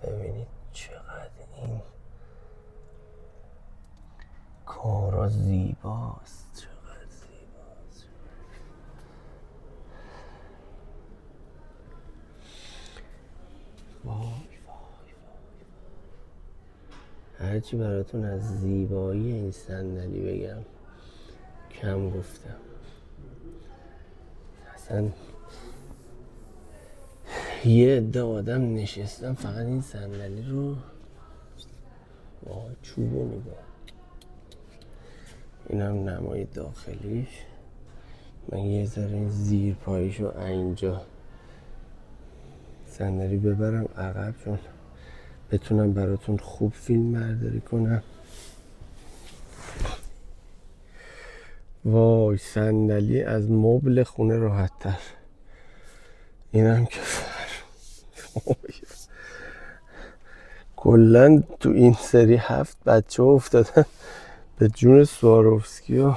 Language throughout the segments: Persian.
ببینید چقدر این کارا زیباست، چقدر زیباست. وای وای وای، هرچی براتون از زیبایی این صندلی بگم کم گفتم. اصلا یه عده آدم نشستم فقط این صندلی رو، وای چوبو نگاه، این هم نمای داخلیش. من یه ذره این زیر پاییشو اینجا صندلی ببرم عقب چون بتونم براتون خوب فیلم برداری کنم. وای صندلی از مبل خونه راحت تر. اینم که کلن تو این سری 7 بچه افتادن به جون سواروفسکی و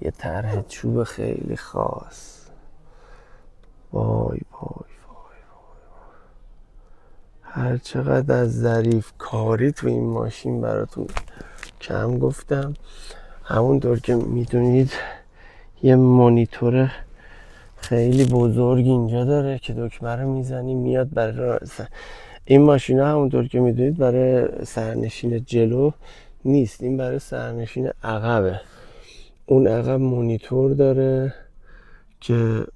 یه طرح چوب خیلی خاص. وای وای وای وای، هر چقدر از ظریف کاری تو این ماشین براتون کم گفتم. همونطور که میدونید یه مانیتور خیلی بزرگ اینجا داره که دکمه رو میزنی میاد برای این ماشینا همونطور که میدونید برای سرنشین جلو نیست، این برای سرنشین عقبه. اون عقب مانیتور داره که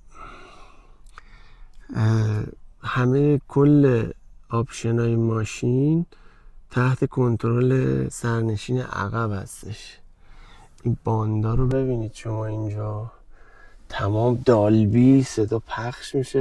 همه کل آپشنای ماشین تحت کنترل سرنشین عقب هستش. این باندا رو ببینید شما اینجا، تمام دالبی صدا پخش میشه.